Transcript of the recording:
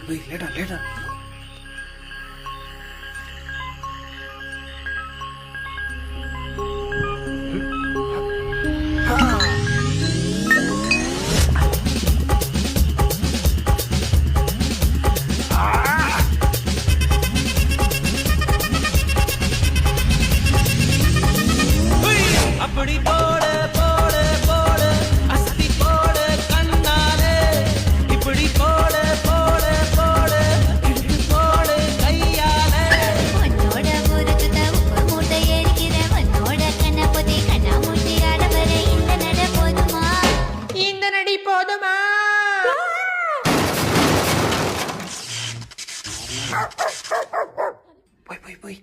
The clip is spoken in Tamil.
லேடா லேடா. அப்படி போட போட போட அஸ்தி போட கண்ணாலே இப்படி போட போட போட இழுத்து போட கையாலே உன்னோட ஊருக்கு உப்பு மூட்டை எரிக்கிற உன்னோட கண்ண பொதி கண்ணா மூட்டி ஆடவரை இந்த நட போதுமா இந்த நடி போதுமா? போய் போய் போய்.